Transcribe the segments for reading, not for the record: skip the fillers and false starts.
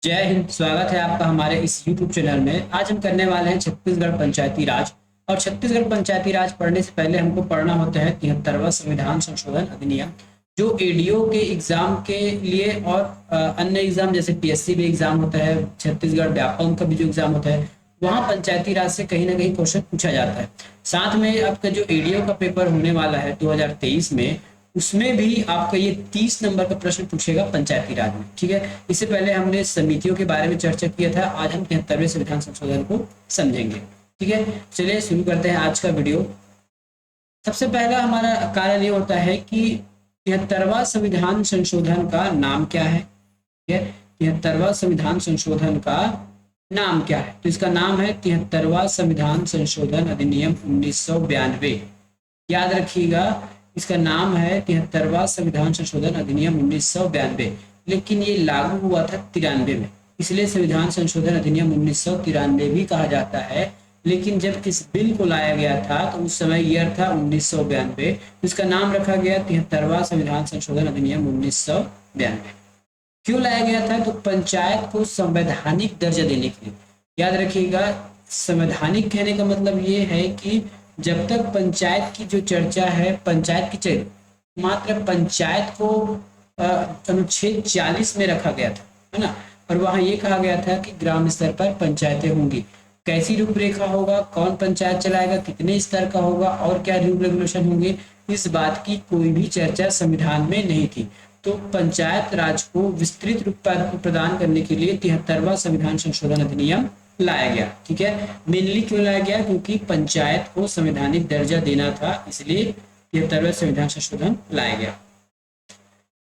जय हिंद। स्वागत है आपका हमारे इस YouTube चैनल में। आज हम करने वाले हैं छत्तीसगढ़ पंचायती राज। और छत्तीसगढ़ पंचायती राज पढ़ने से पहले हमको पढ़ना होता है 73वां संविधान संशोधन अधिनियम, जो एडीओ के एग्जाम के लिए और अन्य एग्जाम जैसे पीएससी भी एग्जाम होता है, छत्तीसगढ़ व्यापम का भी जो एग्जाम होता है वहाँ पंचायती राज से कहीं ना कहीं क्वेश्चन पूछा जाता है। साथ में आपका जो एडीओ का पेपर होने वाला है 2023 में, उसमें भी आपका ये 30 नंबर का प्रश्न पूछेगा पंचायती राज में। ठीक है, इससे पहले हमने समितियों के बारे में चर्चा किया था। आज हम 73वें संविधान संशोधन को समझेंगे। ठीक है, चलिए शुरू करते हैं आज का वीडियो। सबसे पहला हमारा कारण ये होता है कि 73वां संविधान संशोधन का नाम क्या है। ठीक है, 73वां संविधान संशोधन का नाम क्या है? तो इसका नाम है 73वां संविधान संशोधन अधिनियम 1992। याद रखिएगा, इसका नाम है 73वां संविधान संशोधन अधिनियम 1992, लेकिन ये लागू हुआ था 93 में, इसलिए संविधान संशोधन अधिनियम 1993 भी कहा जाता है। लेकिन जब इस बिल को लाया गया था तो उस समय ईयर था 1992, इसका नाम रखा गया 73वां संविधान संशोधन अधिनियम 1992। क्यों लाया गया था? तो पंचायत को संवैधानिक दर्जा देने के लिए। याद रखिएगा, संवैधानिक कहने का मतलब ये है कि जब तक पंचायत की जो चर्चा है, पंचायत की मात्र पंचायत को अनुच्छेद 40 में रखा गया था, है ना। और वहां ये कहा गया था कि ग्राम स्तर पर पंचायतें होंगी। कैसी रूपरेखा होगा, कौन पंचायत चलाएगा, कितने स्तर का होगा और क्या रूल रेगुलेशन होंगे, इस बात की कोई भी चर्चा संविधान में नहीं थी। तो पंचायत राज को विस्तृत रूप प्रदान करने के लिए 73वां संविधान संशोधन अधिनियम लाया गया। ठीक है, मेनली क्यों लाया गया? क्योंकि पंचायत को संवैधानिक दर्जा देना था, इसलिए 73वां संविधान संशोधन लाया गया।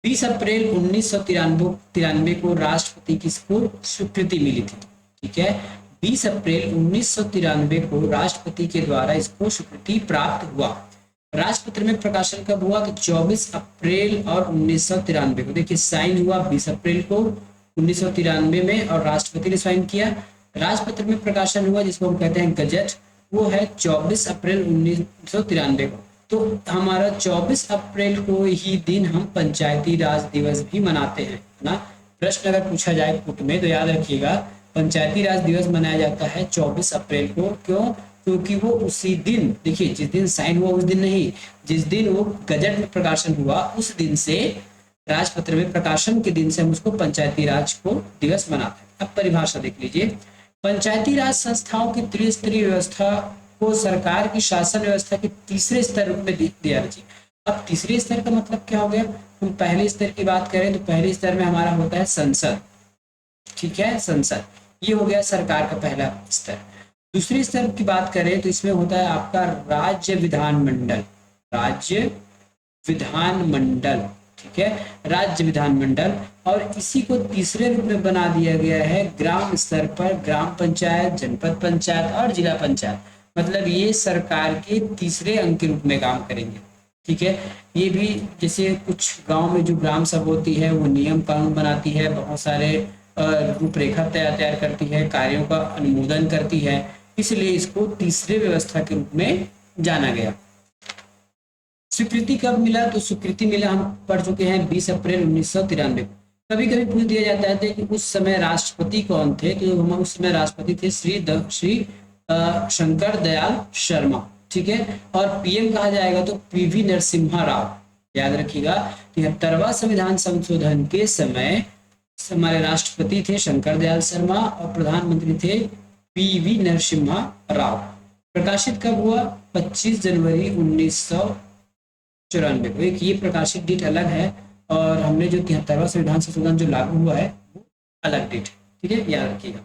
20 अप्रैल 1993 को राष्ट्रपति किसको स्वीकृति मिली थी? ठीक है, 20 अप्रैल 1993 को राष्ट्रपति के द्वारा इसको स्वीकृति प्राप्त हुआ। राजपत्र में प्रकाशन कब हुआ? तो 24 अप्रैल और 1993 को। देखिए, साइन हुआ 20 अप्रैल को 1993 में और राष्ट्रपति ने साइन किया। राजपत्र में प्रकाशन हुआ, जिसको हम कहते हैं गजट, वो है 24 अप्रैल 1993 को। तो हमारा 24 अप्रैल को ही दिन हम पंचायती राज दिवस भी मनाते हैं ना। प्रश्न अगर पूछा जाए पुट में तो याद रखिएगा, पंचायती राज दिवस मनाया जाता है 24 अप्रैल को। क्यों? क्योंकि वो उसी दिन, देखिए जिस दिन साइन हुआ उस दिन नहीं, जिस दिन वो गजट में प्रकाशन हुआ उस दिन से, राजपत्र में प्रकाशन के दिन से हम उसको पंचायती राज को दिवस मनाते हैं। अब परिभाषा देख लीजिए। पंचायती राज संस्थाओं की त्रिस्तरीय व्यवस्था को सरकार की शासन व्यवस्था के तीसरे स्तर रूप में दिया जाए। अब तीसरे स्तर का मतलब क्या हो गया? हम पहले स्तर की बात करें तो पहले स्तर में हमारा होता है संसद। ठीक है, संसद, ये हो गया सरकार का पहला स्तर। दूसरे स्तर की बात करें तो इसमें होता है आपका राज्य विधानमंडल। राज्य विधानमंडल, ठीक है, राज्य विधानमंडल। और इसी को तीसरे रूप में बना दिया गया है ग्राम स्तर पर ग्राम पंचायत, जनपद पंचायत और जिला पंचायत। मतलब ये सरकार के तीसरे अंक के रूप में काम करेंगे। ठीक है, ये भी जैसे कुछ गांव में जो ग्राम सभा होती है वो नियम कानून बनाती है, बहुत सारे रूपरेखा तैयार करती है, कार्यों का अनुमोदन करती है, इसलिए इसको तीसरे व्यवस्था के रूप में जाना गया। स्वीकृति कब मिला? तो स्वीकृति मिला, हम पढ़ चुके हैं, 20 अप्रैल 1993 को। कभी कभी पूछ दिया जाता है कि उस समय राष्ट्रपति कौन थे? तो हम उस समय राष्ट्रपति थे श्री शंकर दयाल शर्मा। ठीक है, और पीएम कहा जाएगा तो पीवी नरसिम्हा राव। याद रखिएगा, 73वां संविधान संशोधन के समय हमारे राष्ट्रपति थे शंकर दयाल शर्मा और प्रधानमंत्री थे पीवी नरसिम्हा राव। प्रकाशित कब हुआ? 25 जनवरी 1994 को। एक ये प्रकाशित डेट अलग है और हमने जो 73वां संविधान संशोधन जो लागू हुआ है वो अलग डेट है। ठीक है, याद रखिएगा।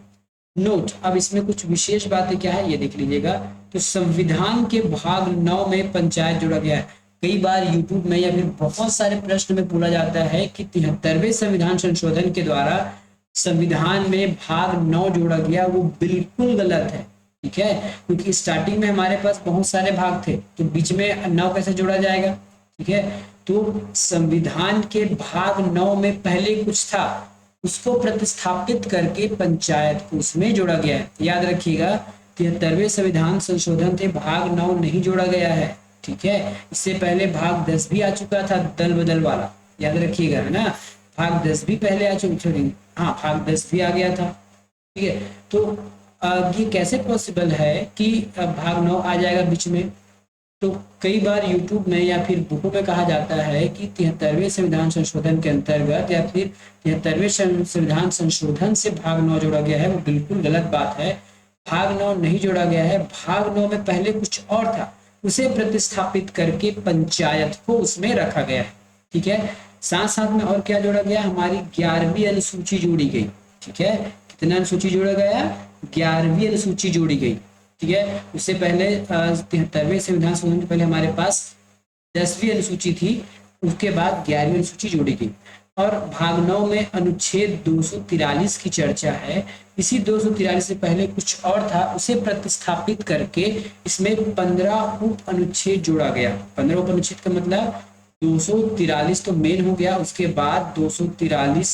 नोट, अब इसमें कुछ विशेष बातें क्या है ये देख लीजिएगा। तो संविधान के भाग 9 में पंचायत जोड़ा गया है। कई बार यूट्यूब में या फिर बहुत सारे प्रश्न में पूछा जाता है कि 73वें संविधान संशोधन के द्वारा संविधान में भाग 9 जोड़ा गया, वो बिल्कुल गलत है। ठीक है, क्योंकि स्टार्टिंग में हमारे पास बहुत सारे भाग थे, तो बीच में 9 कैसे जोड़ा जाएगा? ठीक है, तो संविधान के भाग 9 में पहले कुछ था, उसको प्रतिस्थापित करके पंचायत को उसमें जोड़ा गया है। याद रखिएगा, 73वें संविधान संशोधन थे, भाग 9 नहीं जोड़ा गया है। ठीक है, इससे पहले भाग 10 भी आ चुका था, दल बदल वाला, याद रखिएगा, है ना। भाग 10 भी पहले आ चुकी, सॉरी हाँ भाग 10 भी आ गया था। ठीक है, तो ये कैसे पॉसिबल है कि भाग 9 आ जाएगा बीच में? तो कई बार यूट्यूब में या फिर बुकों में कहा जाता है कि 73वें संविधान संशोधन के अंतर्गत या फिर 73वें संविधान संशोधन से भाग 9 जोड़ा गया है, वो बिल्कुल गलत बात है। भाग 9 नहीं जोड़ा गया है, भाग 9 में पहले कुछ और था, उसे प्रतिस्थापित करके पंचायत को उसमें रखा गया है। ठीक है, साथ साथ में और क्या जोड़ा गया, हमारी 11वीं अनुसूची जोड़ी गई। ठीक है, कितना अनुसूची जोड़ा गया, 11वीं अनुसूची जोड़ी गई। ठीक है, उससे पहले 73वें संविधान संशोधन के पहले हमारे पास 10वीं अनुसूची थी, उसके बाद 11वीं अनुसूची जोड़ी गई। और भाग 9 में अनुच्छेद 243 की चर्चा है। इसी 243 से पहले कुछ और था, उसे प्रतिस्थापित करके इसमें 15 उप अनुच्छेद जोड़ा गया। 15 उप अनुच्छेद का मतलब 243 तो मेन हो गया, उसके बाद 243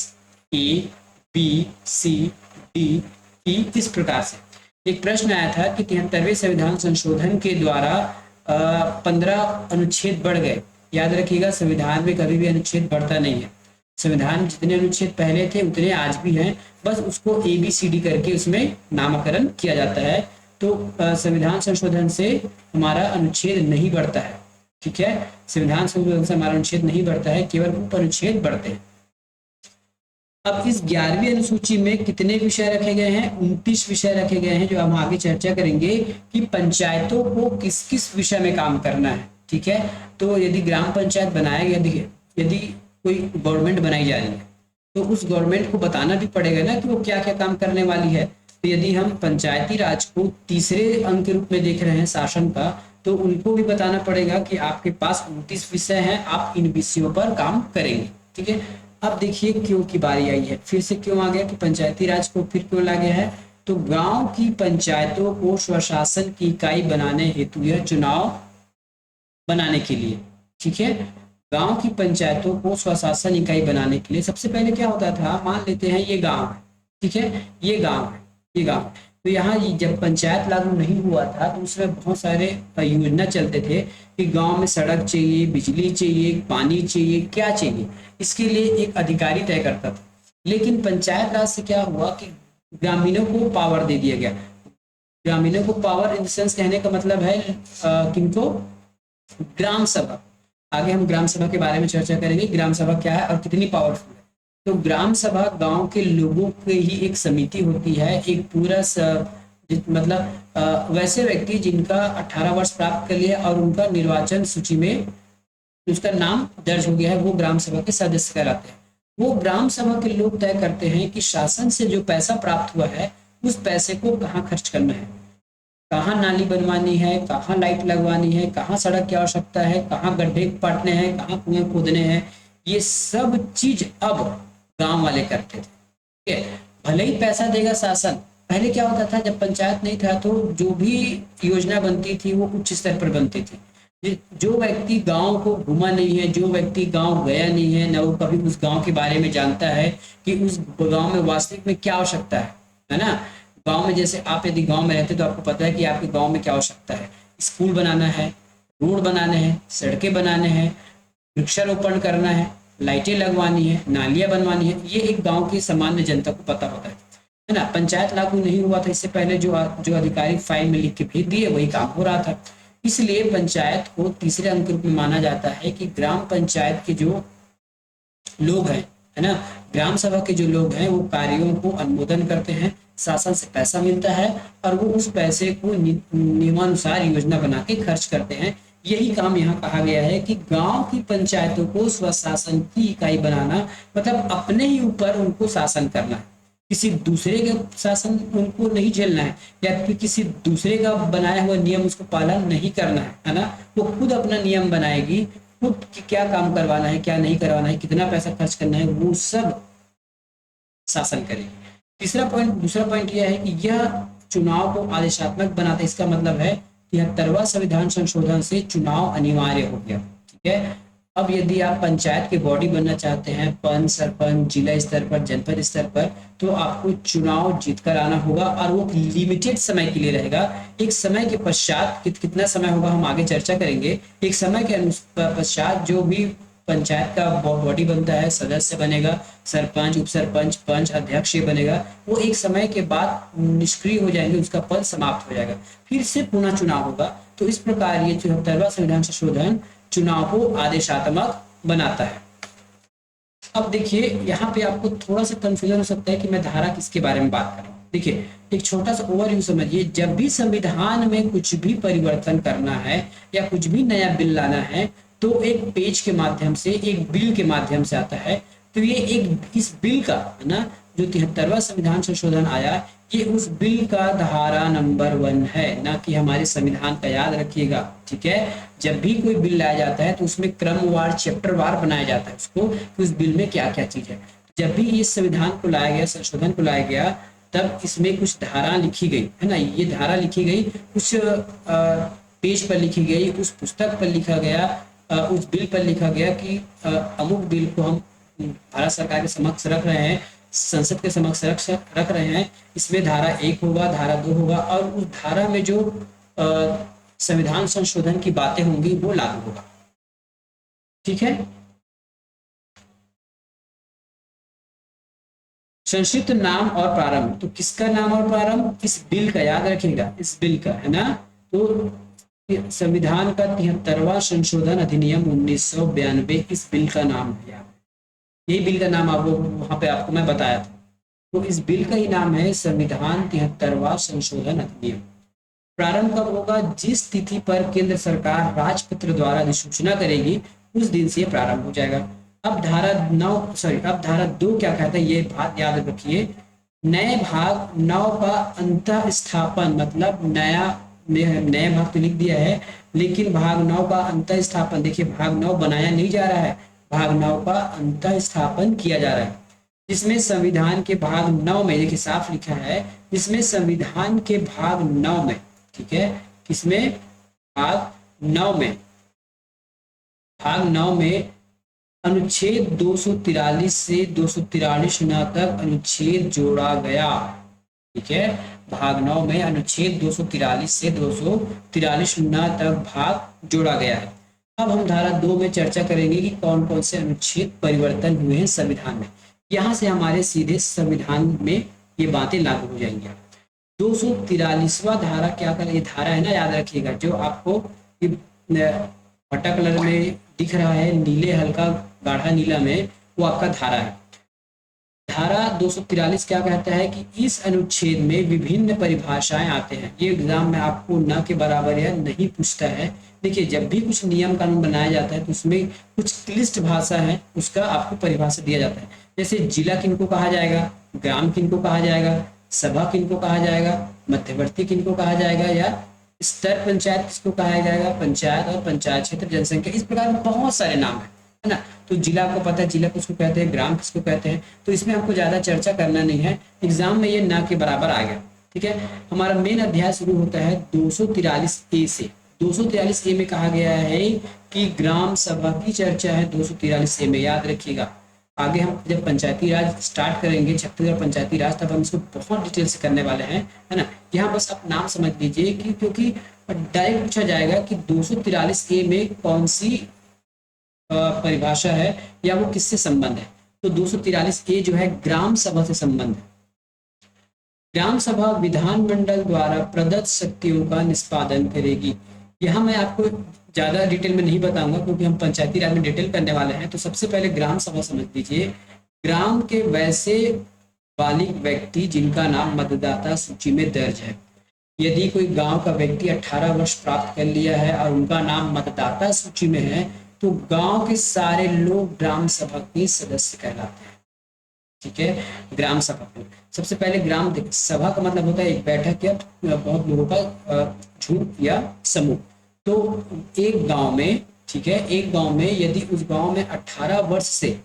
A B C D E, इस प्रकार से। एक प्रश्न आया था कि 73वें संविधान संशोधन के द्वारा 15 अनुच्छेद बढ़ गए। याद रखिएगा, संविधान में कभी भी अनुच्छेद बढ़ता नहीं है। संविधान में जितने अनुच्छेद पहले थे उतने आज भी हैं, बस उसको ABCD करके उसमें नामकरण किया जाता है। तो संविधान संशोधन से हमारा अनुच्छेद नहीं बढ़ता है। ठीक है, संविधान संशोधन से हमारा अनुच्छेद नहीं बढ़ता है, केवल उप अनुच्छेद बढ़ते हैं। अब इस 11वीं अनुसूची में कितने विषय रखे गए हैं, 29 विषय रखे गए हैं, जो हम आगे चर्चा करेंगे कि पंचायतों को किस किस विषय में काम करना है। ठीक है, तो यदि ग्राम पंचायत बनाया गया, देखिए यदि कोई गवर्नमेंट बनाई जा रही है तो उस गवर्नमेंट को बताना भी पड़ेगा ना कि वो क्या क्या काम करने वाली है। तो यदि हम पंचायती राज को तीसरे अंग के रूप में देख रहे हैं शासन का, तो उनको भी बताना पड़ेगा कि आपके पास 29 विषय हैं, आप इन विषयों पर काम करेंगे। ठीक है, अब देखिए क्यों की बारी आई है, फिर से क्यों आ गया कि पंचायती राज को फिर क्यों ला गया है। तो गांव की पंचायतों को स्वशासन की इकाई बनाने हेतु यह चुनाव बनाने के लिए, ठीक है, गांव की पंचायतों को स्वशासन इकाई बनाने के लिए सबसे पहले क्या होता था, मान लेते हैं ये गांव है। ठीक है, ये गांव है, ये गांव। तो यहाँ जब पंचायत लागू नहीं हुआ था तो उसमें बहुत सारे योजना चलते थे कि गांव में सड़क चाहिए, बिजली चाहिए, पानी चाहिए, क्या चाहिए, इसके लिए एक अधिकारी तय करता था। लेकिन पंचायत राज से क्या हुआ कि ग्रामीणों को पावर दे दिया गया। ग्रामीणों को पावर इन सेंस कहने का मतलब है किनको, ग्राम सभा। आगे हम ग्राम सभा के बारे में चर्चा करेंगे, ग्राम सभा क्या है और कितनी पावरफुल है। तो ग्राम सभा गांव के लोगों की ही एक समिति होती है, एक पूरा मतलब वैसे व्यक्ति जिनका 18 वर्ष प्राप्त कर लिया और उनका निर्वाचन सूची में उसका नाम दर्ज हो गया है, वो ग्राम सभा के सदस्य कहलाते हैं। वो ग्राम सभा के लोग तय करते हैं कि शासन से जो पैसा प्राप्त हुआ है उस पैसे को कहाँ खर्च करना है, कहाँ नाली बनवानी है, कहाँ लाइट लगवानी है, कहाँ सड़क की आवश्यकता है, कहाँ गड्ढे पाटने हैं, कहाँ कुएं खोदने हैं, ये सब चीज अब गांव वाले करते थे। ठीक है, भले ही पैसा देगा शासन। पहले क्या होता था, जब पंचायत नहीं था तो जो भी योजना बनती थी वो उच्च स्तर पर बनती थी। जो व्यक्ति गांव को घूमा नहीं है, जो व्यक्ति गांव गया नहीं है, न वो कभी उस गांव के बारे में जानता है कि उस गांव में वास्तविक में क्या आवश्यकता है ना। गांव में जैसे आप यदि गांव में रहते तो आपको पता है कि आपके गांव में क्या आवश्यकता है, स्कूल बनाना है, रोड बनाने हैं, सड़कें बनाने हैं, वृक्षारोपण करना है, लाइटें लगवानी है, नालियां बनवानी है, ये एक गांव की सामान्य जनता को पता होता है ना। पंचायत लागू नहीं हुआ था, इससे पहले जो अधिकारी फाइल में लिख के भेज दिए वही काम हो रहा था। इसलिए पंचायत को तीसरे अंक के रूप में माना जाता है कि ग्राम पंचायत के जो लोग हैं, है ना, ग्राम सभा के जो लोग हैं वो कार्यों को अनुमोदन करते हैं, शासन से पैसा मिलता है और वो उस पैसे को नियमानुसार योजना बना के खर्च करते हैं। यही काम यहाँ कहा गया है कि गांव की पंचायतों को स्वशासन की इकाई बनाना, मतलब अपने ही ऊपर उनको शासन करना है, किसी दूसरे के शासन उनको नहीं झेलना है या फिर किसी दूसरे का बनाया हुआ नियम उसको पालन नहीं करना है ना। वो खुद अपना नियम बनाएगी, खुद क्या काम करवाना है, क्या नहीं करवाना है, कितना पैसा खर्च करना है, वो सब शासन करेगी। दूसरा पॉइंट यह है कि यह चुनाव को आदेशात्मक बनाता है। इसका मतलब है 73वां संविधान संशोधन से चुनाव अनिवार्य हो गया। ठीक है, अब यदि आप पंचायत के बॉडी बनना चाहते हैं, पंच, सरपंच, जिला स्तर पर, जनपद स्तर पर, तो आपको चुनाव जीत कर आना होगा और वो लिमिटेड समय के लिए रहेगा। एक समय के पश्चात कितना समय होगा हम आगे चर्चा करेंगे। एक समय के पश्चात जो भी पंचायत का बॉडी बनता है, सदस्य बनेगा, सरपंच, उप सरपंच, पंच, अध्यक्ष ये बनेगा, वो एक समय के बाद निष्क्रिय हो जाएंगे, उसका पद समाप्त हो जाएगा, फिर से पुनः चुनाव होगा। तो इस प्रकार ये 74वां संविधान संशोधन चुनाव को आदेशात्मक बनाता है। अब देखिए यहाँ पे आपको थोड़ा सा कंफ्यूजन हो सकता है कि मैं धारा किसके बारे में बात कर रहा हूँ। देखिए एक छोटा सा ओवरव्यू समझिए, जब भी संविधान में कुछ भी परिवर्तन करना है या कुछ भी नया बिल लाना है तो एक पेज के माध्यम से, एक बिल के माध्यम से आता है। तो ये एक इस बिल का है ना, जो 73वां संविधान संशोधन आया, ये उस बिल का धारा नंबर 1 है, ना कि हमारे संविधान का, याद रखिएगा, ठीक है। जब भी कोई बिल लाया जाता है तो उसमें क्रमवार, चैप्टरवार बनाया जाता है उसको, कि उस बिल में क्या क्या चीज है। जब भी इस संविधान को लाया गया, संशोधन को लाया गया, तब इसमें कुछ धारा लिखी गई है ना, ये धारा लिखी गई, उस पेज पर लिखी गई, उस पुस्तक पर लिखा गया, उस बिल पर लिखा गया कि अमुक बिल को हम भारत सरकार के समक्ष रख रहे हैं, संसद के समक्ष रख रहे हैं, इसमें धारा 1 होगा, धारा 2 होगा, और उस धारा में जो संविधान संशोधन की बातें होंगी वो लागू होगा, ठीक है। संक्षिप्त नाम और प्रारंभ, तो किसका नाम और प्रारंभ? इस बिल का, याद रखिएगा, इस बिल का, है ना। तो संविधान का 73वां संशोधन अधिनियम 1992, इस बिल का नाम है, यही बिल का नाम आपको वहां पे आपको मैं बताया था। तो इस बिल का ही नाम है संविधान 73वां संशोधन अधिनियम। प्रारंभ कब होगा? जिस तिथि पर केंद्र सरकार राजपत्र द्वारा अधिसूचना करेगी उस दिन से प्रारंभ हो जाएगा। अब अब धारा 2 क्या कहता है, ये बात याद रखिए। नए भाग 9 का अंतः स्थापन, मतलब नया भाग तो लिख दिया है, लेकिन भाग 9 का अंतः स्थापन, देखिए भाग 9 बनाया नहीं जा रहा है, भाग 9 का अंतः स्थापन किया जा रहा है, जिसमें संविधान के भाग 9 में, देखिए साफ लिखा है, जिसमें संविधान के भाग 9 में, ठीक है, किसमें? भाग 9 में, भाग 9 में अनुच्छेद 243 से 243 न तक अनुच्छेद जोड़ा गया, ठीक है। भाग 9 में अनुच्छेद 243 से 243 न तक भाग जोड़ा गया है। अब हम धारा 2 में चर्चा करेंगे कि कौन कौन से अनुच्छेद परिवर्तन हुए हैं संविधान में। यहाँ से हमारे सीधे संविधान में ये बातें लागू हो जाएंगी। 243वां धारा क्या कर, ये धारा है ना, याद रखिएगा, जो आपको भट्टा कलर में दिख रहा है, नीले हल्का गाढ़ा नीला में, वो आपका धारा है। धारा 243 क्या कहता है कि इस अनुच्छेद में विभिन्न परिभाषाएं आते हैं। ये एग्जाम में आपको न के बराबर या नहीं पूछता है। देखिए जब भी कुछ नियम कानून बनाया जाता है तो उसमें कुछ क्लिष्ट भाषा है, उसका आपको परिभाषा दिया जाता है। जैसे जिला किनको कहा जाएगा, ग्राम किनको कहा जाएगा, सभा किनको कहा जाएगा, मध्यवर्ती किनको कहा जाएगा, या स्तर पंचायत किसको कहा जाएगा, पंचायत और पंचायत क्षेत्र जनसंख्या, इस प्रकार बहुत सारे नाम है ना। तो जिला को पता है, जिला किसको कहते हैं, ग्राम किसको कहते हैं, तो इसमें हमको ज्यादा चर्चा करना नहीं है, एग्जाम में ये ना के बराबर आ गया, ठीक है। हमारा मेन अध्याय शुरू होता है 243A से। 243A में कहा गया है कि ग्राम सभा की चर्चा है 243A में, याद रखिएगा। आगे हम जब पंचायती राज स्टार्ट करेंगे, छत्तीसगढ़ पंचायती राज, तब हम इसको बहुत डिटेल से करने वाले हैं, है ना। यहाँ बस आप नाम समझ लीजिए कि क्योंकि डायरेक्ट पूछा जाएगा कि 243A में कौन सी परिभाषा है या वो किससे संबंध है। तो 243A जो है ग्राम सभा से संबंध है। ग्राम सभा विधानमंडल द्वारा प्रदत्त शक्तियों का निष्पादन करेगी। यहाँ मैं आपको ज्यादा डिटेल में नहीं बताऊंगा क्योंकि हम पंचायती राज में डिटेल करने वाले हैं। तो सबसे पहले ग्राम सभा समझ लीजिए। ग्राम के वैसे बालिग व्यक्ति जिनका नाम मतदाता सूची में दर्ज है। यदि कोई गांव का व्यक्ति 18 वर्ष प्राप्त कर लिया है और उनका नाम मतदाता सूची में है तो गांव के सारे लोग ग्राम सभा के सदस्य कहलाते हैं, ठीक है। ग्राम सभा में सबसे पहले ग्राम सभा का मतलब होता है एक बैठक या बहुत लोगों का झुंड या समूह। तो एक गांव में, ठीक है, एक गांव में यदि उस गांव में 18 वर्ष से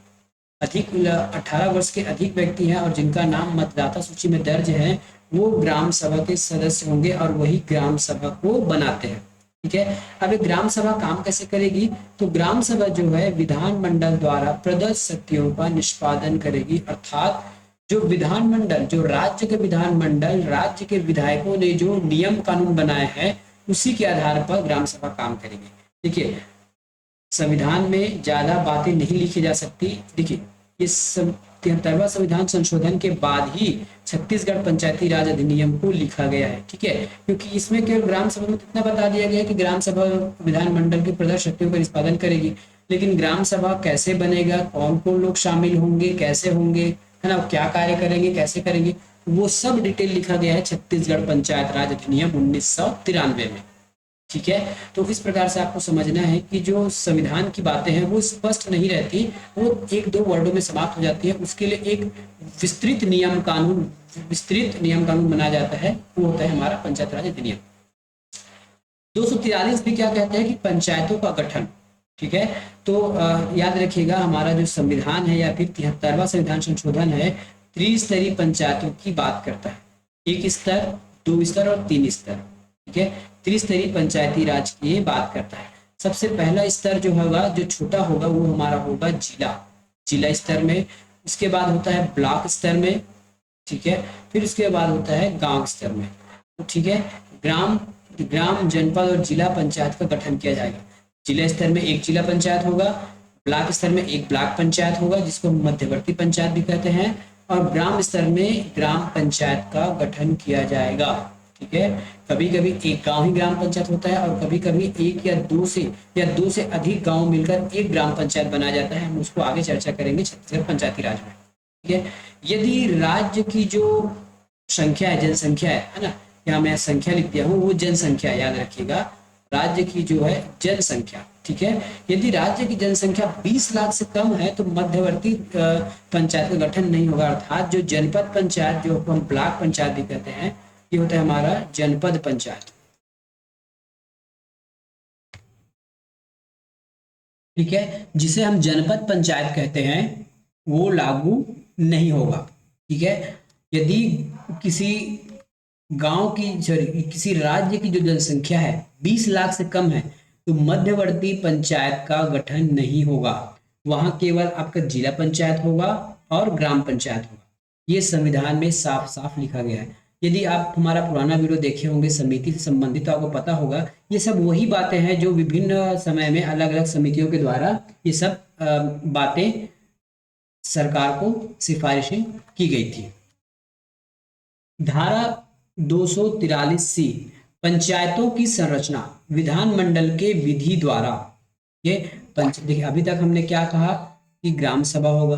अधिक, 18 वर्ष के अधिक व्यक्ति हैं और जिनका नाम मतदाता सूची में दर्ज है, वो ग्राम सभा के सदस्य होंगे और वही ग्राम सभा को बनाते हैं, ठीक है। अब एक ग्राम सभा काम कैसे करेगी? तो ग्राम सभा जो है विधानमंडल द्वारा प्रदत्त शक्तियों का निष्पादन करेगी, अर्थात जो विधानमंडल, जो राज्य के विधानमंडल, राज्य के विधायकों ने जो नियम कानून बनाए हैं उसी के आधार पर ग्राम सभा काम करेगी। देखिए संविधान में ज्यादा बातें नहीं लिखी जा सकती। देखिए, इस 73वां संविधान संशोधन के बाद ही छत्तीसगढ़ पंचायती राज अधिनियम को लिखा गया है, ठीक है, क्योंकि इसमें केवल ग्राम सभा में इतना बता दिया गया है कि ग्राम सभा विधानमंडल की प्रदर्श शक्तियों का निष्पादन करेगी, लेकिन ग्राम सभा कैसे बनेगा, कौन कौन लोग शामिल होंगे, कैसे होंगे, है ना, क्या कार्य करेंगे, कैसे करेंगे, वो सब डिटेल लिखा गया है छत्तीसगढ़ पंचायत राज अधिनियम 1993 में, ठीक है। तो इस प्रकार से आपको समझना है कि जो संविधान की बातें हैं वो स्पष्ट नहीं रहती, वो एक दो वर्डों में समाप्त हो जाती है। उसके लिए एक विस्तृत नियम कानून बनाया जाता है, वो होता है हमारा पंचायत राज अधिनियम। 243 भी क्या कहते हैं कि पंचायतों का गठन, ठीक है। तो याद रखिएगा, हमारा जो संविधान है या फिर 73वां संविधान संशोधन है, त्रिस्तरीय पंचायतों की बात करता है, 1 स्तर, 2 स्तर और 3 स्तर, ठीक है। त्रिस्तरीय पंचायती राज की बात करता है। सबसे पहला स्तर जो होगा, जो छोटा होगा, वो हमारा होगा जिला स्तर में। उसके बाद होता है ब्लॉक स्तर में, ठीक है। फिर उसके बाद होता है गांव स्तर में, तो ठीक है। ग्राम जनपद और जिला पंचायत का गठन किया जाएगा। जिला स्तर में एक जिला पंचायत होगा, ब्लॉक स्तर में एक ब्लॉक पंचायत होगा जिसको मध्यवर्ती पंचायत भी कहते हैं, और ग्राम स्तर में ग्राम पंचायत का गठन किया जाएगा, ठीक है। कभी कभी एक गांव ही ग्राम पंचायत होता है और कभी कभी एक या दो से अधिक गांव मिलकर एक ग्राम पंचायत बनाया जाता है। हम उसको आगे चर्चा करेंगे छत्तीसगढ़ पंचायती राज में, ठीक है। यदि राज्य की जो संख्या है, जनसंख्या है ना, यहाँ मैं संख्या लिख दिया हूँ, वो जनसंख्या याद रखिएगा, राज्य की जो है जनसंख्या, ठीक है। यदि राज्य की जनसंख्या 20 लाख से कम है तो मध्यवर्ती पंचायत का गठन नहीं होगा, अर्थात जो जनपद पंचायत, जो हम ब्लॉक पंचायत भी कहते हैं, ये होता है हमारा जनपद पंचायत, ठीक है, जिसे हम जनपद पंचायत कहते हैं, वो लागू नहीं होगा, ठीक है। यदि किसी गांव की, सॉरी, किसी राज्य की जो जनसंख्या है 20 लाख से कम है तो मध्यवर्ती पंचायत का गठन नहीं होगा, वहां केवल आपका जिला पंचायत होगा और ग्राम पंचायत होगा। ये संविधान में साफ साफ लिखा गया है। यदि आप हमारा पुराना वीडियो देखे होंगे समिति से संबंधित, तो आपको पता होगा ये सब वही बातें हैं जो विभिन्न समय में अलग अलग समितियों के द्वारा ये सब बातें सरकार को सिफारिशें की गई थी। धारा 243C, पंचायतों की संरचना विधानमंडल के विधि द्वारा। ये देखिए, अभी तक हमने क्या कहा कि ग्राम सभा होगा,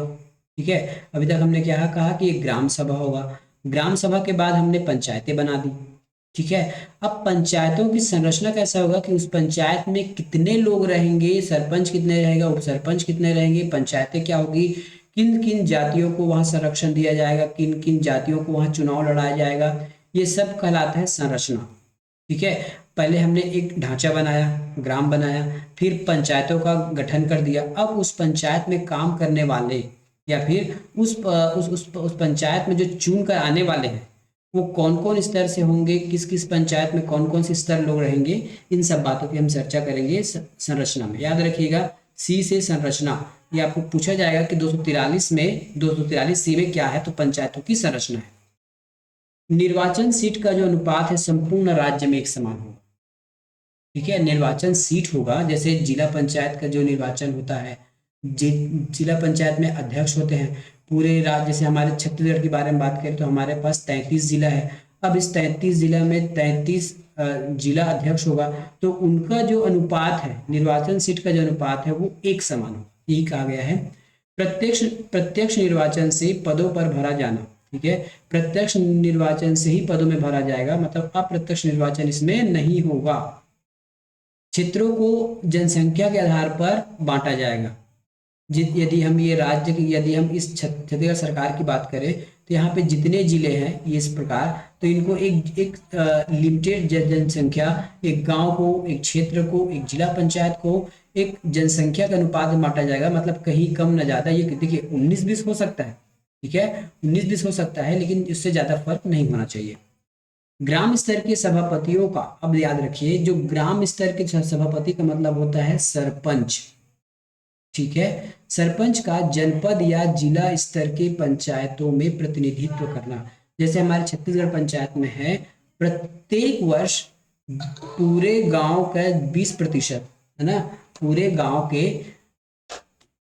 ठीक है। अभी तक हमने क्या कहा कि एक ग्राम सभा होगा, ग्राम सभा के बाद हमने पंचायतें बना दी, ठीक है। अब पंचायतों की संरचना कैसा होगा कि उस पंचायत में कितने लोग रहेंगे, सरपंच कितने रहेगा, उप सरपंच कितने रहेंगे, पंचायतें क्या होगी, किन किन जातियों को वहां संरक्षण दिया जाएगा, किन किन जातियों को वहां चुनाव लड़ाया जाएगा, ये सब कहलाता है संरचना, ठीक है। पहले हमने एक ढांचा बनाया, ग्राम बनाया, फिर पंचायतों का गठन कर दिया। अब उस पंचायत में काम करने वाले या फिर उस पंचायत में जो चुन कर आने वाले हैं वो कौन कौन स्तर से होंगे, किस किस पंचायत में कौन कौन से स्तर लोग रहेंगे, इन सब बातों की हम चर्चा करेंगे संरचना में। याद रखिएगा, सी से संरचना, ये आपको पूछा जाएगा कि 243C में क्या है, तो पंचायतों की संरचना है। निर्वाचन सीट का जो अनुपात है संपूर्ण राज्य में एक समान होगा, ठीक है। निर्वाचन सीट होगा, जैसे जिला पंचायत का जो निर्वाचन होता है, जिला पंचायत में अध्यक्ष होते हैं पूरे राज्य। जैसे हमारे छत्तीसगढ़ के बारे में बात करें तो हमारे पास 33 जिला है। अब इस 33 जिला में 33 जिला अध्यक्ष होगा, तो उनका जो अनुपात है, निर्वाचन सीट का जो अनुपात है, वो एक समान होगा, यही कहा गया है। प्रत्यक्ष निर्वाचन से पदों पर भरा जाना, ठीक है। प्रत्यक्ष निर्वाचन से ही पदों में भरा जाएगा, मतलब अप्रत्यक्ष निर्वाचन इसमें नहीं होगा। क्षेत्रों को जनसंख्या के आधार पर बांटा जाएगा। यदि हम ये राज्य की, यदि हम इस छत्तीसगढ़ सरकार की बात करें तो यहाँ पे जितने जिले हैं ये इस प्रकार, तो इनको एक लिमिटेड जनसंख्या, एक गांव को, एक क्षेत्र को, एक जिला पंचायत को एक जनसंख्या के अनुपात में बांटा जाएगा, मतलब कहीं कम ना ज्यादा। ये देखिए 19-20 हो सकता है, ठीक है, 19-20 हो सकता है, लेकिन इससे ज्यादा फर्क नहीं होना चाहिए। ग्राम स्तर के सभापतियों का, अब याद रखिए, जो ग्राम स्तर के सभापति का मतलब होता है सरपंच, ठीक है। सरपंच का जनपद या जिला स्तर के पंचायतों में प्रतिनिधित्व करना। जैसे हमारे छत्तीसगढ़ पंचायत में है, प्रत्येक वर्ष पूरे गांव का 20% है ना, पूरे गांव के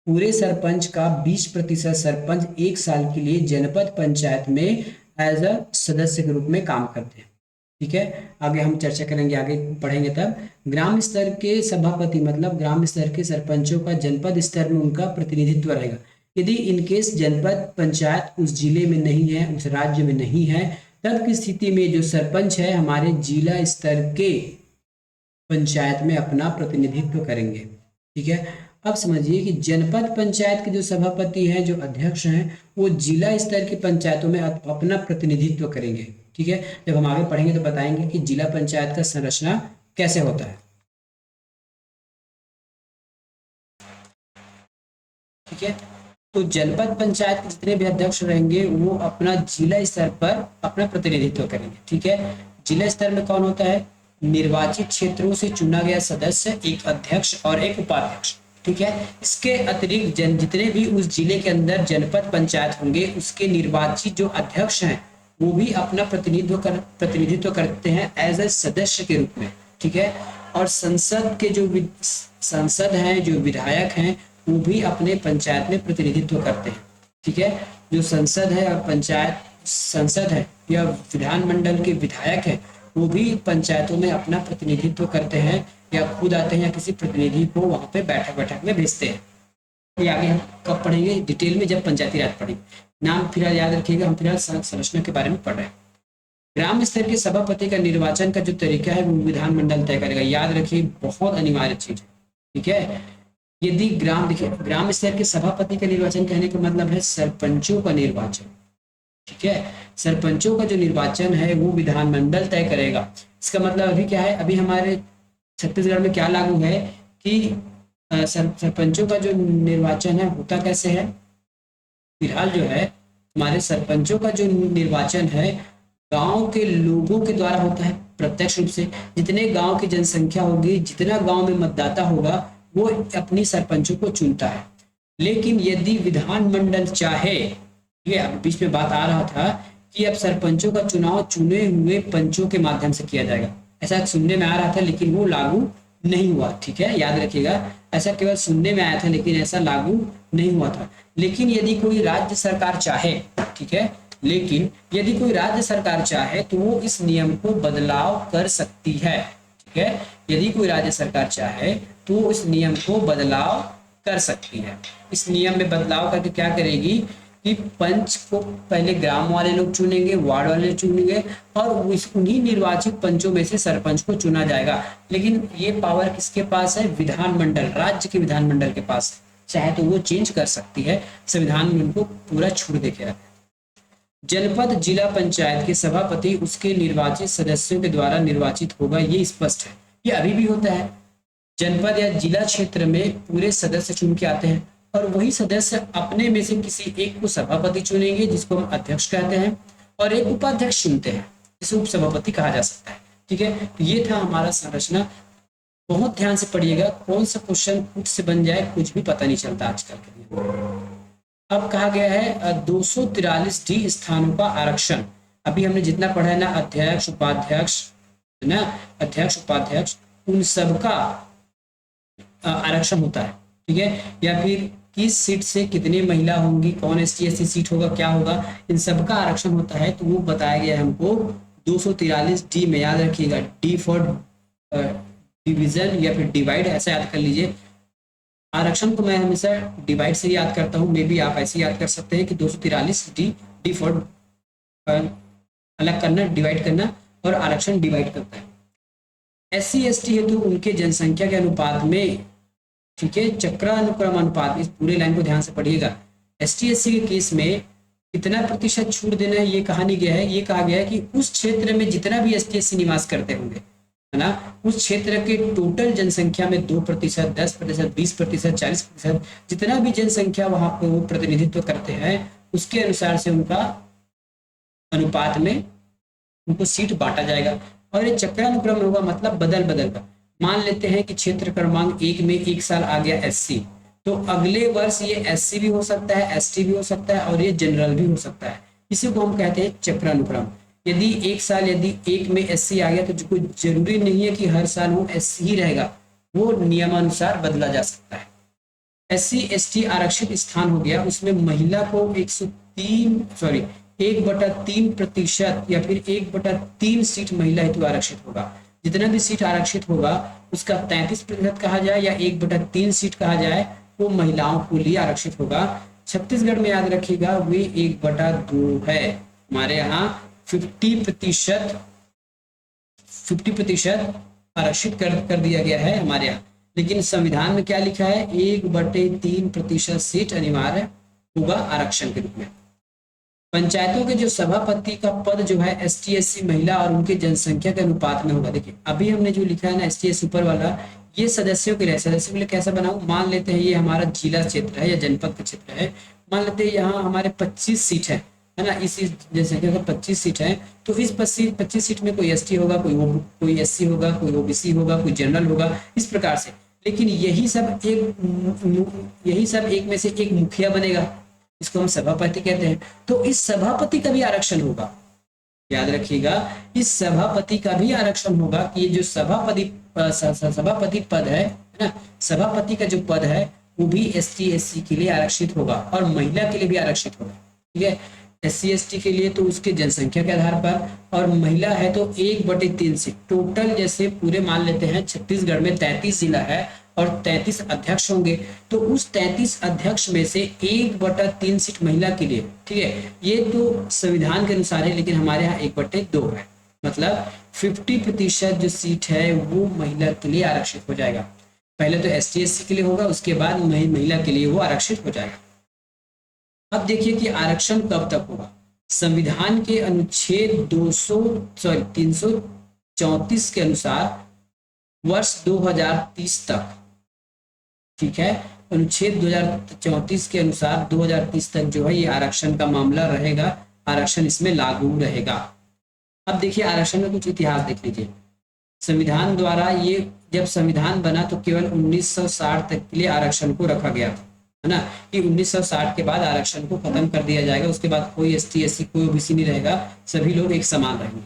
पूरे सरपंच का 20% सरपंच 1 साल के लिए जनपद पंचायत में एज अ सदस्य के रूप में काम करते हैं। ठीक है, आगे हम चर्चा करेंगे, आगे पढ़ेंगे तब। ग्राम स्तर के सभापति मतलब ग्राम स्तर के सरपंचों का जनपद स्तर में उनका प्रतिनिधित्व रहेगा। यदि इनकेस जनपद पंचायत उस जिले में नहीं है, उस राज्य में नहीं है, तब की स्थिति में जो सरपंच है हमारे जिला स्तर के पंचायत में अपना प्रतिनिधित्व करेंगे। ठीक है, अब समझिए कि जनपद पंचायत के जो सभापति हैं, जो अध्यक्ष हैं, वो जिला स्तर की पंचायतों में अपना प्रतिनिधित्व करेंगे। ठीक है, जब हम आगे पढ़ेंगे तो बताएंगे कि जिला पंचायत का संरचना कैसे होता है। ठीक है, तो जनपद पंचायत के जितने भी अध्यक्ष रहेंगे वो अपना जिला स्तर पर अपना प्रतिनिधित्व करेंगे। ठीक है, जिला स्तर में कौन होता है? निर्वाचित क्षेत्रों से चुना गया सदस्य, एक अध्यक्ष और एक उपाध्यक्ष। ठीक है, इसके अतिरिक्त जितने भी उस जिले के अंदर जनपद पंचायत होंगे उसके निर्वाचित जो अध्यक्ष हैं वो भी अपना प्रतिनिधित्व करते हैं एज ए सदस्य के रूप में। ठीक है, और संसद के जो सांसद हैं, जो विधायक हैं, वो भी अपने पंचायत में प्रतिनिधित्व करते हैं। ठीक है, जो संसद है और पंचायत संसद है या विधानमंडल के विधायक है वो भी पंचायतों में अपना प्रतिनिधित्व करते हैं या खुद आते हैं या किसी प्रतिनिधि को वहां पे बैठक में भेजते हैं। ये आगे हम कब पढ़ेंगे डिटेल में, जब पंचायती राज पढ़ेंगे। नाम फिलहाल याद रखिएगा, हम फिलहाल संरचना के बारे में पढ़ रहे हैं। ग्राम स्तर के सभापति का निर्वाचन का जो तरीका है वो विधानमंडल तय करेगा। याद रखिए, बहुत अनिवार्य चीज है। ठीक है, यदि ग्राम स्तर के सभापति का निर्वाचन कहने का मतलब है सरपंचों का निर्वाचन। ठीक है, सरपंचों का जो निर्वाचन है वो विधानमंडल तय करेगा। इसका मतलब अभी क्या है, अभी हमारे छत्तीसगढ़ में क्या लागू है कि सरपंचों का जो निर्वाचन है होता कैसे है। फिलहाल जो है हमारे सरपंचों का जो निर्वाचन है गांव के लोगों के द्वारा होता है प्रत्यक्ष रूप से। जितने गांव की जनसंख्या होगी, जितना गांव में मतदाता होगा, वो अपनी सरपंचों को चुनता है। लेकिन यदि विधानमंडल चाहे, ये बीच में बात आ रहा था कि अब सरपंचों का चुनाव चुने हुए पंचों के माध्यम से किया जाएगा, ऐसा सुनने में आ रहा था, लेकिन वो लागू नहीं हुआ। ठीक है, याद रखिएगा, ऐसा केवल सुनने में आया था लेकिन ऐसा लागू नहीं हुआ था। लेकिन यदि कोई राज्य सरकार चाहे, ठीक है, लेकिन यदि कोई राज्य सरकार चाहे तो वो इस नियम को बदलाव कर सकती है। ठीक है, यदि कोई राज्य सरकार चाहे तो वो इस नियम को बदलाव कर सकती है। इस नियम में बदलाव करके क्या करेगी कि पंच को पहले ग्राम वाले लोग चुनेंगे, वार्ड वाले चुनेंगे और उन्हीं निर्वाचित पंचों में से सरपंच को चुना जाएगा। लेकिन ये पावर किसके पास है? विधानमंडल, राज्य के विधानमंडल के पास। चाहे तो वो चेंज कर सकती है, संविधान में उनको पूरा छूट देके रखा है। जनपद जिला पंचायत के सभापति उसके निर्वाचित सदस्यों के द्वारा निर्वाचित होगा, ये स्पष्ट है। ये अभी भी होता है, जनपद या जिला क्षेत्र में पूरे सदस्य चुन के आते हैं और वही सदस्य अपने में से किसी एक को सभापति चुनेंगे जिसको हम अध्यक्ष कहते हैं, और एक उपाध्यक्ष चुनते हैं जिसे उप सभापति कहा जा सकता है। ठीक है, तो ये था हमारा संरचना। बहुत ध्यान से पढ़िएगा, कौन सा क्वेश्चन कुछ से बन जाए कुछ भी पता नहीं चलता आजकल के लिए। अब कहा गया है 243 डी स्थानों का आरक्षण। अभी हमने जितना पढ़ा है ना, अध्यक्ष उपाध्यक्ष ना, अध्यक्ष उपाध्यक्ष, उन सबका आरक्षण होता है। ठीक है, या फिर किस सीट से कितने महिला होंगी, कौन एसटी एससी सीट होगा, क्या होगा, इन सब का आरक्षण होता है। तो वो बताया गया है हमको 243 डी में। याद रखिएगा, डी फॉर डिवीजन या फिर डिवाइड, ऐसा याद कर लीजिए। आरक्षण को मैं हमेशा डिवाइड से याद करता हूँ, मे भी आप ऐसे याद कर सकते हैं कि 243 डी फॉर अलग करना, डिवाइड करना, और आरक्षण डिवाइड करता है। एससी एसटी हेतु उनके जनसंख्या के अनुपात में, ठीक है, चक्रानुक्रम अनुपात, इस पूरे लाइन को ध्यान से पढ़िएगा। एसटी एससी के केस में कितना प्रतिशत छूट देना है ये कहा नहीं गया है। ये कहा गया है कि उस क्षेत्र में जितना भी एसटी एससी निवास करते होंगे, है ना, उस क्षेत्र के टोटल जनसंख्या में 2%, 10%, 20%, 40%, जितना भी जनसंख्या वहां पर वो प्रतिनिधित्व करते हैं उसके अनुसार से उनका अनुपात में उनको सीट बांटा जाएगा। और ये चक्रानुक्रम होगा, मतलब बदल बदल का। मान लेते हैं कि क्षेत्र क्रमांक 1 में 1 साल आ गया एससी, तो अगले वर्ष ये एससी भी हो सकता है, एसटी भी हो सकता है और ये जनरल भी हो सकता है। इसी को हम कहते हैं चक्रानुक्रम। यदि एक साल यदि 1 में एससी आ गया तो कोई जरूरी नहीं है कि हर साल वो एससी ही रहेगा। वो नियमानुसार बदला जा सकता है। SC ST आरक्षित स्थान हो गया, उसमें महिला को 1/3% या फिर 1/3 सीट महिला हेतु आरक्षित होगा। जितना भी सीट आरक्षित होगा उसका 33% कहा जाए या 1/3 सीट कहा जाए, वो महिलाओं के लिए आरक्षित होगा। छत्तीसगढ़ में याद रखिएगा वे 1/2 है। हमारे यहाँ 50% आरक्षित कर दिया गया है हमारे यहाँ। लेकिन संविधान में क्या लिखा है, 1/3% सीट अनिवार्य होगा आरक्षण के रूप में। पंचायतों के जो सभापति का पद जो है ST SC महिला और उनके जनसंख्या के अनुपात में होगा। देखिए अभी हमने जो लिखा है ना ST SC ऊपर वाला, ये सदस्यों के लिए कैसा बनाऊं, मान लेते हैं ये हमारा जिला क्षेत्र है या जनपद का क्षेत्र है, मान लेते हैं यहाँ हमारे 25 सीट है ना, इस जनसंख्या का 25 सीट है, तो इस 25 सीट में कोई ST होगा, कोई SC होगा, कोई OBC होगा, कोई जनरल होगा, इस प्रकार से। लेकिन यही सब एक में से एक मुखिया बनेगा, इसको हम सभापति कहते हैं। तो इस सभापति का भी आरक्षण होगा, याद रखिएगा इस सभापति का भी आरक्षण होगा कि ये जो सभापति पद है ना, सभापति का जो पद है वो भी ST SC के लिए आरक्षित होगा और महिला के लिए भी आरक्षित होगा। ठीक है, SC ST के लिए तो उसके जनसंख्या के आधार पर, और महिला है तो 1/3 से टोटल, जैसे पूरे मान लेते हैं छत्तीसगढ़ में 33 जिला है और 33 अध्यक्ष होंगे, तो उस 33 अध्यक्ष में से 1/3 सीट महिला के लिए। ठीक है, ये तो संविधान के अनुसार है, लेकिन हमारे यहाँ 1/2 है, मतलब 50% जो सीट है वो महिला के लिए आरक्षित हो जाएगा। पहले तो ST SC के लिए होगा, उसके बाद महिला के लिए वो आरक्षित हो जाएगा। अब देखिए कि आरक्षण कब तक होगा। संविधान के अनुच्छेद 334 के अनुसार वर्ष 2030 तक, ठीक है, अनुच्छेद 2034 के अनुसार 2030 तक जो है ये आरक्षण का मामला रहेगा, आरक्षण इसमें लागू रहेगा। अब देखिए आरक्षण में कुछ इतिहास देख लीजिए। संविधान द्वारा ये जब संविधान बना तो केवल 1960 तक के लिए आरक्षण को रखा गया था, है ना, कि 1960 के बाद आरक्षण को खत्म कर दिया जाएगा, उसके बाद कोई ST SC कोई OBC नहीं रहेगा, सभी लोग एक समान रहेंगे।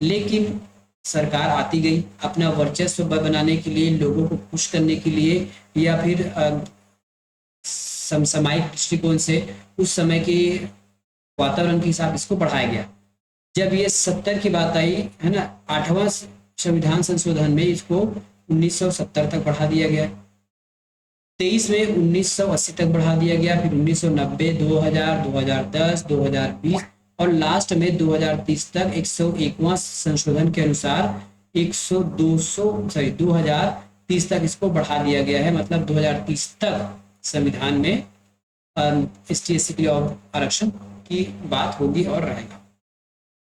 लेकिन सरकार आती गई अपना वर्चस्व बनाने के लिए, लोगों को खुश करने के लिए, या फिर समसामयिक दृष्टिकोण से उस समय के वातावरण के हिसाब इसको बढ़ाया गया। जब ये 70 की बात आई है ना, 8वां संविधान संशोधन में इसको 1970 तक बढ़ा दिया गया, 23 में 1980 तक बढ़ा दिया गया, फिर 1990, 2000, 2010, 2020 और लास्ट में 2030 तक 101वां संशोधन के अनुसार 2030 तक इसको बढ़ा दिया गया है। मतलब 2030 तक संविधान में ST SC के लिए आरक्षण की बात होगी और रहेगा।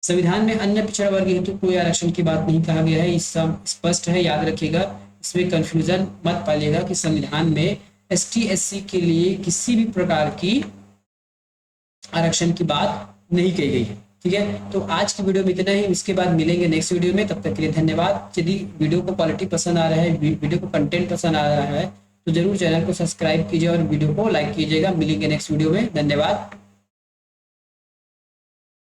संविधान में अन्य पिछड़ा वर्ग हेतु कोई आरक्षण की बात नहीं कहा गया है, इस सब स्पष्ट है, याद रखिएगा, इसमें कंफ्यूजन मत पालिएगा कि संविधान में ST SC के लिए किसी भी प्रकार की आरक्षण की बात नहीं कही गई है। ठीक है, तो आज की वीडियो में इतना ही, इसके बाद मिलेंगे नेक्स्ट वीडियो में, तब तक के लिए धन्यवाद। यदि वीडियो को क्वालिटी पसंद आ रहा है, वीडियो को कंटेंट पसंद आ रहा है, तो जरूर चैनल को सब्सक्राइब कीजिए और वीडियो को लाइक कीजिएगा। मिलेंगे नेक्स्ट वीडियो में, धन्यवाद।